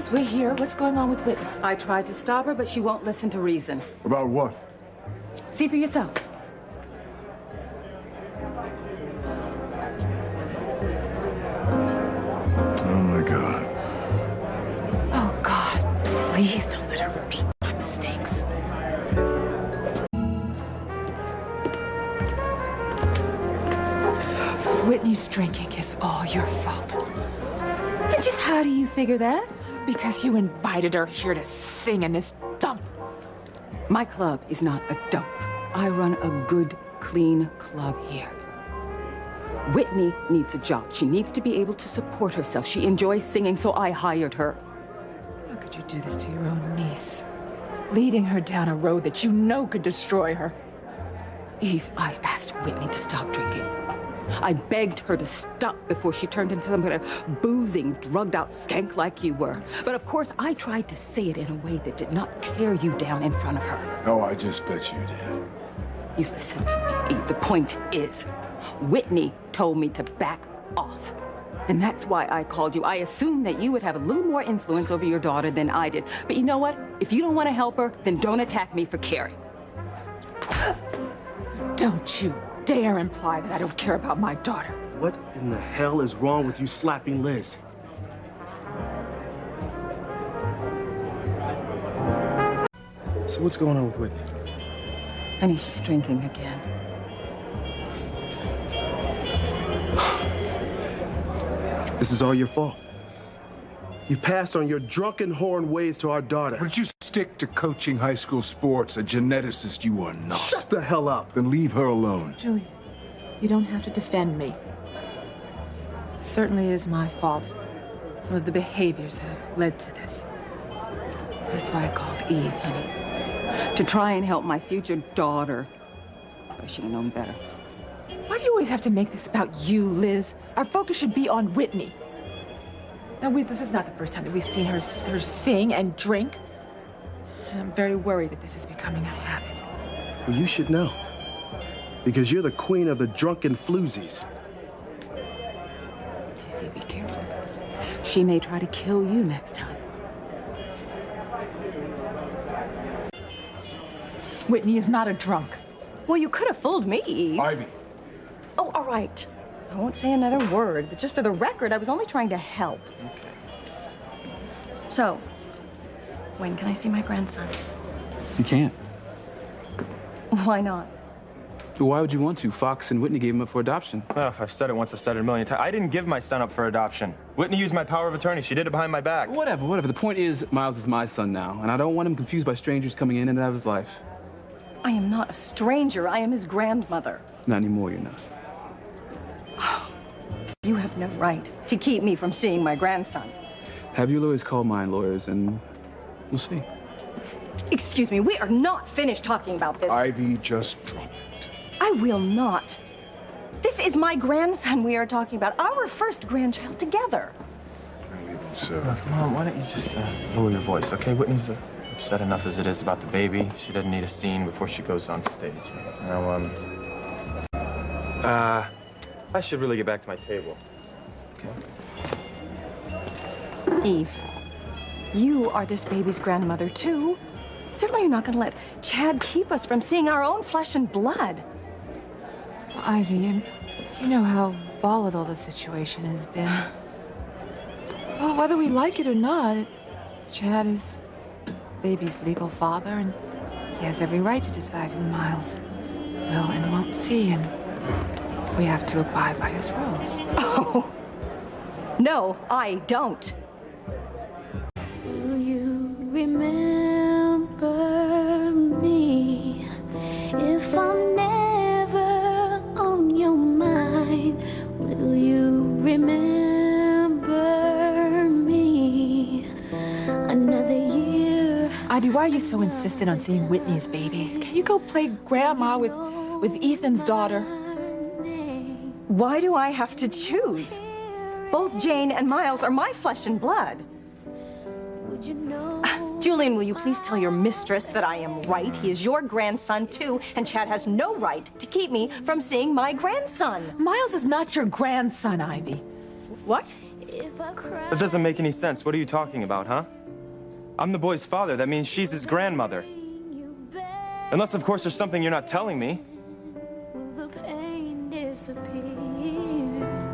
Yes, we're here. What's going on with Whitney? I tried to stop her, but she won't listen to reason. About what? See for yourself. Oh, my God. Oh, God, please don't let her repeat my mistakes. Whitney's drinking is all your fault. And just how do you figure that? Because you invited her here to sing in this dump. My club is not a dump. I run a good, clean club here. Whitney needs a job. She needs to be able to support herself. She enjoys singing, so I hired her. How could you do this to your own niece? Leading her down a road that you know could destroy her. Eve, I asked Whitney to stop drinking. I begged her to stop before she turned into some kind of boozing, drugged-out skank like you were. But of course, I tried to say it in a way that did not tear you down in front of her. Oh, I just bet you did. You listen to me, Eve. The point is, Whitney told me to back off. And that's why I called you. I assumed that you would have a little more influence over your daughter than I did. But you know what? If you don't want to help her, then don't attack me for caring. Don't you dare imply that I don't care about my daughter. What in the hell is wrong with you slapping Liz? So what's going on with Whitney? Honey, she's drinking again. This is all your fault. You passed on your drunken whoring ways to our daughter. Would you stick to coaching high school sports? A geneticist you are not. Shut the hell up. Then leave her alone. Julian, you don't have to defend me. It certainly is my fault. Some of the behaviors that have led to this. That's why I called Eve, honey. To try and help my future daughter. But I should have known better. Why do you always have to make this about you, Liz? Our focus should be on Whitney. Now, this is not the first time that we've seen her sing and drink. And I'm very worried that this is becoming a habit. Well, you should know. Because you're the queen of the drunken floozies. TC, be careful. She may try to kill you next time. Whitney is not a drunk. Well, you could have fooled me, Eve. Ivy. Oh, all right. I won't say another word, but just for the record, I was only trying to help. Okay. So, when can I see my grandson? You can't. Why not? Why would you want to? Fox and Whitney gave him up for adoption. Oh, if I've said it once, I've said it a million times. I didn't give my son up for adoption. Whitney used my power of attorney. She did it behind my back. Whatever. The point is, Miles is my son now, and I don't want him confused by strangers coming in and out of his life. I am not a stranger. I am his grandmother. Not anymore, you're not. You have no right to keep me from seeing my grandson. Have your lawyers call my lawyers, and we'll see. Excuse me, we are not finished talking about this. Ivy, just drop it. I will not. This is my grandson we are talking about, our first grandchild together. I leave in 7. Mom, why don't you just lower your voice, okay? Whitney's upset enough as it is about the baby. She doesn't need a scene before she goes on stage. Now, I should really get back to my table. Okay. Eve, you are this baby's grandmother, too. Certainly you're not going to let Chad keep us from seeing our own flesh and blood. Well, Ivy, you know how volatile the situation has been. Well, whether we like it or not, Chad is baby's legal father, and he has every right to decide who Miles will and won't see, and we have to abide by his rules. Oh, no, I don't. Will you remember me if I'm never on your mind? Will you remember me another year? Ivy, why are you so insistent on seeing Whitney's baby? Can you go play grandma with Ethan's daughter? Why do I have to choose? Both Jane and Miles are my flesh and blood. Would you know? Julian, will you please tell your mistress that I am right? He is your grandson, too, and Chad has no right to keep me from seeing my grandson. Miles is not your grandson, Ivy. What? If I cry, That doesn't make any sense. What are you talking about, huh? I'm the boy's father. That means she's his grandmother. Unless, of course, there's something you're not telling me. Will the pain disappear?